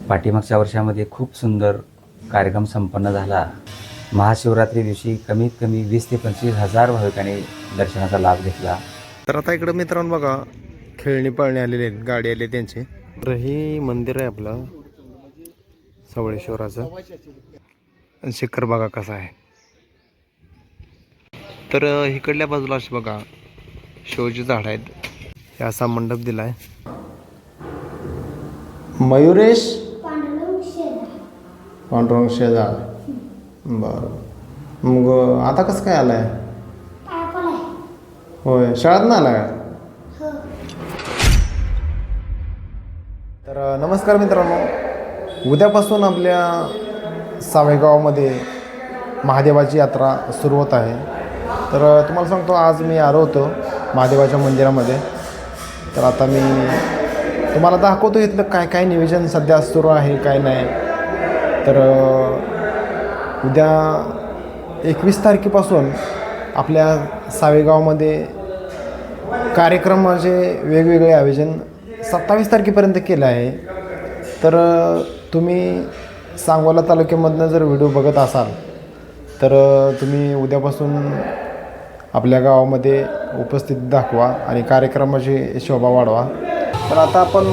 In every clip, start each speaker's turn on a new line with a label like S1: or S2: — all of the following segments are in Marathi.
S1: पाठीमागच्या वर्षामध्ये खूप सुंदर कार्यक्रम संपन्न झाला. महाशिवरात्री दिवशी कमीत कमी 20 ते 25 हजार भाविकांनी दर्शनाचा लाभ घेतला.
S2: तर आता इकडं मित्रांनो बघा, खेळणी पाळणे आलेले आहेत, गाडी आले त्यांचे. तर हे मंदिर आहे आपलं सावळेश्वराचं. शिखर बघा कसा आहे. तर इकडल्या बाजूला असे बघा शोची झाड आहेत. हे असा मंडप दिलाय. मयुरेश पांडुरंग शेजाळ. बरं, मग आता कसं काय आलाय? होय, शाळेत ना आलाय. तर नमस्कार मित्रांनो, उद्यापासून आपल्या सावेगावमध्ये महादेवाची यात्रा सुरू होत आहे. तर तुम्हाला सांगतो, आज मी आलो होतो महादेवाच्या मंदिरामध्ये. तर आता मी तुम्हाला दाखवतो इथलं काय काय नियोजन सध्या सुरू आहे काय नाही. तर उद्या 21 तारखेपासून आपल्या सावेगावमध्ये कार्यक्रमाचे वेगवेगळे आयोजन 27 तारखेपर्यंत केलं आहे. तर तुम्ही सांगोला तालुक्यामधनं जर व्हिडिओ बघत असाल तर तुम्ही उद्यापासून आपल्या गावामध्ये उपस्थिती दाखवा आणि कार्यक्रमाची शोभा वाढवा. तर आता आपण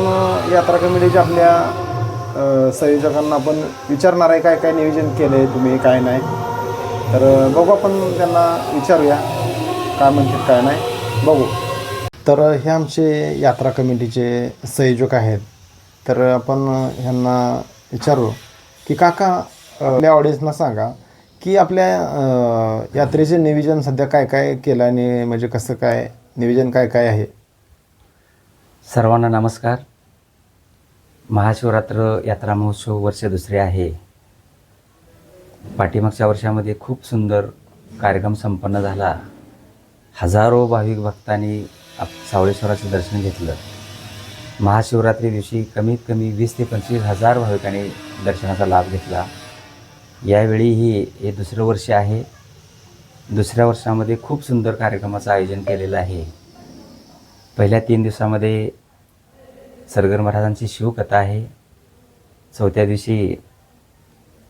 S2: यात्रा कमिटीच्या आपल्या संयोजकांना आपण विचारणार आहे काय काय नियोजन केलं आहे तुम्ही, काय नाही. तर बघू, आपण त्यांना विचारूया काय म्हणतात काय नाही, बघू. तर हे आमचे यात्रा कमिटीचे संयोजक आहेत. तर आपण ह्यांना विचारू की काका, आपल्या ऑडियन्सना सांगा की आपल्या यात्रेचे नियोजन सध्या काय काय केलं आणि म्हणजे कसं काय नियोजन काय काय आहे.
S1: सर्वांना नमस्कार. महाशिवरात्र यात्रा महोत्सव वर्ष दुसरे आहे. पाठीमागच्या वर्षामध्ये खूप सुंदर कार्यक्रम संपन्न झाला. हजारो भाविक भक्तांनी सावळेश्वराचं दर्शन घेतलं. महाशिवरात्री दिवशी कमीत कमी 20 ते 25 हजार भाविकांनी दर्शनाचा लाभ घेतला. यावेळीही हे दुसरं वर्ष आहे. दुसऱ्या वर्षामध्ये खूप सुंदर कार्यक्रमाचं आयोजन केलेलं आहे. पहिल्या 3 दिवसामध्ये सरगर महाराजांची शिवकथा आहे. चौथ्या दिवशी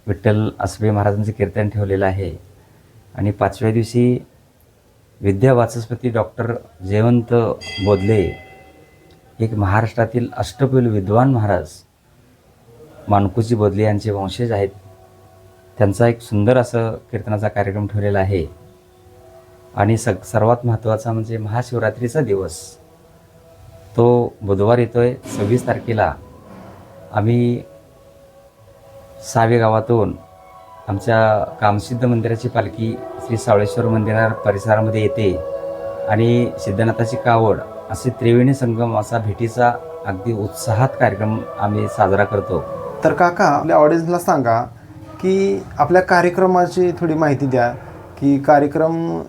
S1: विठ्ठल असबे महाराजांचे कीर्तन ठेवलेलं आहे. आणि 5व्या दिवशी विद्यावाचस्पती डॉक्टर जयवंत बोधले, एक महाराष्ट्रातील अष्टपैलू विद्वान महाराज मानकुजी बोधले यांचे वंशज आहेत, त्यांचा एक सुंदर असं कीर्तनाचा कार्यक्रम ठेवलेला आहे. आणि सर्वात महत्त्वाचा म्हणजे महाशिवरात्रीचा दिवस, तो बुधवार येतोय. 26 तारखेला आम्ही सावे गावातून आमच्या कामसिद्ध मंदिराची पालखी श्री सावळेश्वर मंदिरा परिसरामध्ये येते आणि सिद्धनाथाची कावड असे त्रिवेणी संगम असा भेटीचा अगदी उत्साहात कार्यक्रम आम्ही साजरा करतो.
S2: तर काका, आपल्या ऑडियन्सला सांगा की आपल्या कार्यक्रमाची थोडी माहिती द्या की कार्यक्रम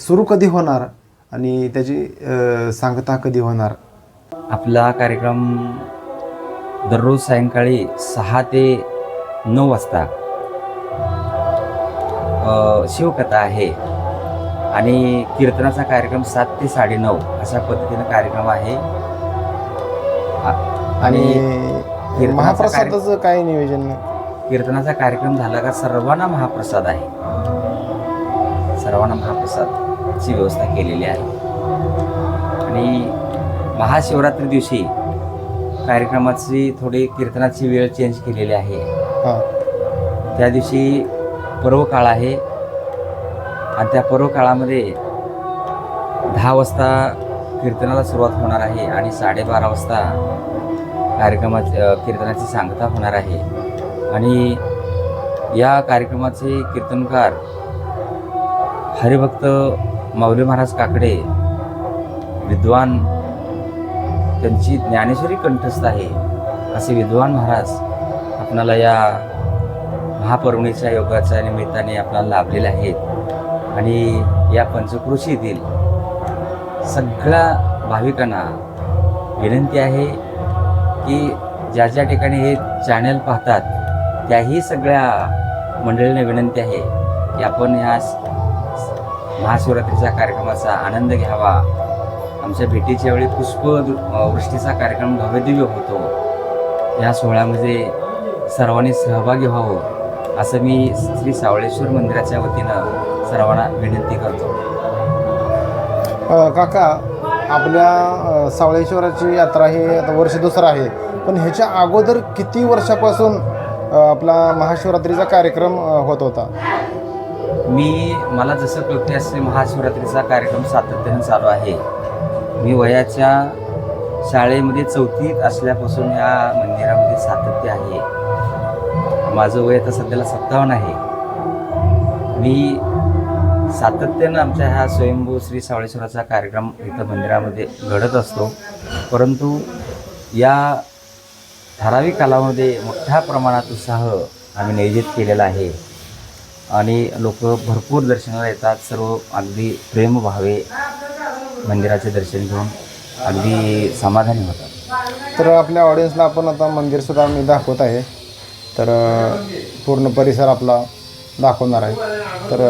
S2: सुरू कधी होणार आणि त्याची सांगता कधी होणार.
S1: आपला कार्यक्रम दररोज सायंकाळी 6 ते 9 वाजता शिवकथा आहे आणि कीर्तनाचा कार्यक्रम 7 ते 9:30 अशा पद्धतीनं कार्यक्रम आहे.
S2: आणि महाप्रसादाचं काय नियोजन.
S1: कीर्तनाचा कार्यक्रम झाला का सर्वांना महाप्रसाद आहे. सर्वांना महाप्रसादची व्यवस्था केलेली आहे. आणि महाशिवरात्री दिवशी कार्यक्रमाची थोडी कीर्तनाची वेळ चेंज केलेली आहे. त्या दिवशी पर्वकाळ आहे आणि त्या पर्वकाळामध्ये 10 वाजता कीर्तनाला सुरुवात होणार आहे आणि 12:30 वाजता कीर्तनाची सांगता होणार आहे. आणि या कार्यक्रमाचे कीर्तनकार हरिभक्त माऊली महाराज काकडे, विद्वान, त्यांची ज्ञानेश्वरी कंठस्थ आहे असे विद्वान महाराज आपणाला या महापर्वणीच्या योगाच्या निमित्ताने आपल्याला लाभलेले आहेत. आणि या पंचक्रोशीतील सगळ्या भाविकांना विनंती आहे की ज्या ज्या ठिकाणी हे चॅनल पाहतात त्याही सगळ्या मंडळींना विनंती आहे की आपण ह्या महाशिवरात्रीच्या कार्यक्रमाचा आनंद घ्यावा. आमच्या भेटीच्या वेळी पुष्पवृष्टीचा कार्यक्रम भव्यदिव्य होतो. या सोहळ्यामध्ये सर्वांनी सहभागी व्हावं असं मी श्री सावळेश्वर मंदिराच्या वतीनं सर्वांना विनंती करतो.
S2: काका, आपल्या सावळेश्वराची यात्रा ही आता वर्ष दुसरं आहे, पण ह्याच्या अगोदर किती वर्षापासून आपला महाशिवरात्रीचा कार्यक्रम होत होता?
S1: मला जसं कळते असे महाशिवरात्रीचा कार्यक्रम सातत्यानं चालू आहे. मी वयाच्या शाळेमध्ये 4थीत असल्यापासून ह्या मंदिरामध्ये सातत्य आहे. माझं वय आता सध्याला 57 आहे. मी सातत्यानं आमच्या ह्या स्वयंभू श्री सावळेश्वराचा कार्यक्रम इथं मंदिरामध्ये घडत असतो. परंतु या ठराविक कालामध्ये मोठ्या प्रमाणात उत्साह आम्ही नियोजित केलेला आहे आणि लोक भरपूर दर्शनाला येतात. सर्व अगदी प्रेमभावे मंदिराचे दर्शन घेऊन अगदी समाधानी होतात.
S2: तर आपल्या ऑडियन्सला आपण आता मंदिरसुद्धा मी दाखवत आहे. तर पूर्ण परिसर आपला दाखवणार आहे. तर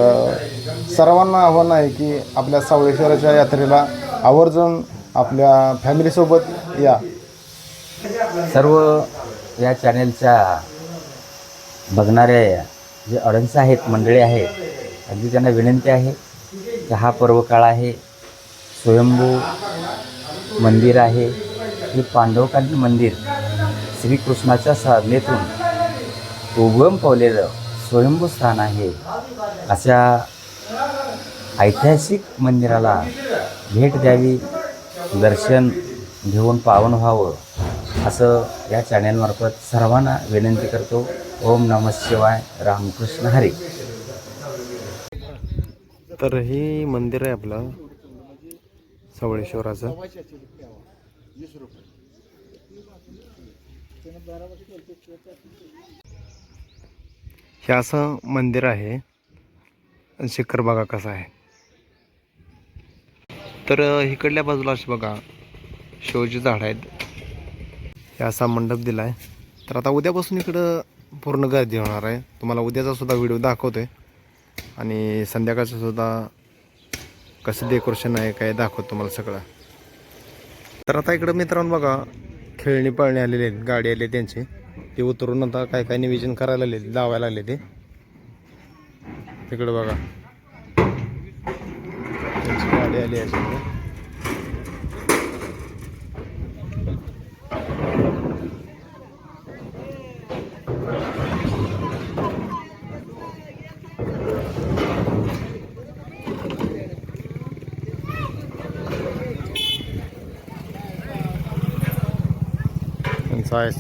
S2: सर्वांना आव्हान आहे की आपल्या सावळेश्वराच्या यात्रेला आवर्जून आपल्या फॅमिलीसोबत या.
S1: सर्व या चॅनेलच्या बघणाऱ्या जे ऑडियन्स आहेत, मंडळी आहेत, अगदी त्यांना विनंती आहे की हा पर्वकाळ आहे, स्वयंभू मंदिर आहे, हे पांडवकालीन मंदिर श्रीकृष्णाच्या साधनेतून उगम पावलेलं स्वयंभू स्थान आहे. अशा ऐतिहासिक मंदिराला भेट द्यावी, दर्शन घेऊन पावन व्हावं असं या चॅनेलमार्फत सर्वांना विनंती करतो. ओम नमः शिवाय, रामकृष्ण हरी.
S2: तर हे मंदिर आहे आपलं सावळेश्वराचं. हे असं मंदिर आहे. शिखर बघा कसं आहे. तर इकडल्या बाजूला अशी बघा शोची झाड आहेत. हे असा मंडप दिला आहे. तर आता उद्यापासून इकडं पूर्ण गर्दी होणार आहे. तुम्हाला उद्याचा सुद्धा व्हिडिओ दाखवतोय आणि संध्याकाळचं सुद्धा कसं डेकोरेशन आहे काय दाखवतो तुम्हाला सगळं. तर आता इकडं मित्रांनो बघा खेळणी पळणे आलेले आहेत, गाडी आली त्यांची. ते उतरून आता काय काय नियोजन करायला आले, लावायला आले ते. तिकडं बघा त्यांची गाडी आली आहे सगळं.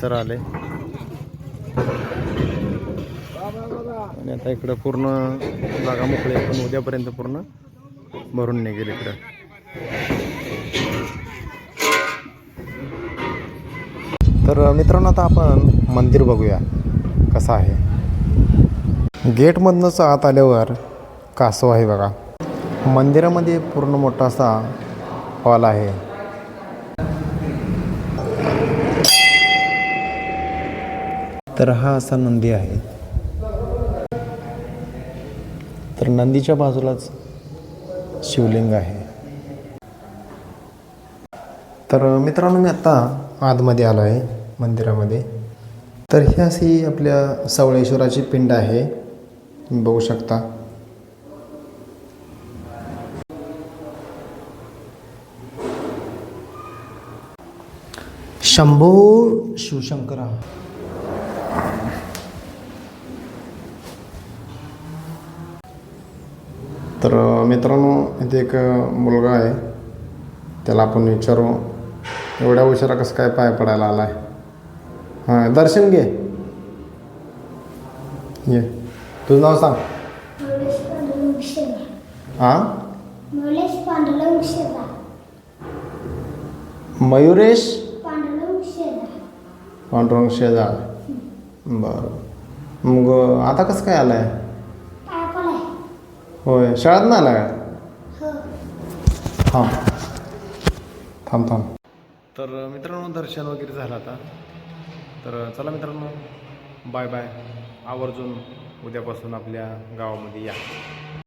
S2: सर आले आणि आता इकडं पूर्ण जागा मोकळी आहे, पण उद्यापर्यंत पूर्ण भरून निघेल इकडं. तर मित्रांनो आता आपण मंदिर बघूया कसं आहे. गेटमधनंच आत आल्यावर कासव आहे बघा. मंदिरामध्ये पूर्ण मोठा असा हॉल आहे. तर हा असा नंदी आहे. तर नंदीच्या बाजूलाच शिवलिंग आहे. तर मित्रांनो मी आत्ता आतमध्ये आलो आहे मंदिरामध्ये. तर ही अशी आपल्या सावळेश्वराची पिंड आहे, तुम्ही बघू शकता. शंभो शिवशंकरा. तर मित्रांनो इथे एक मुलगा आहे, त्याला आपण विचारू एवढ्या उशिरा कसं काय पाय पडायला आला आहे. हां दर्शन घे, ये. तुझं नाव सांग. हां मयुरेश पांडुरंग शेजाळ. बरं, मग आता कसं काय आला आहे? होय, शाळेत ना आला का? थांब थांब थांब. तर मित्रांनो दर्शन वगैरे झालं आता. तर चला मित्रांनो, बाय बाय. आवर्जून उद्यापासून आपल्या गावामध्ये या.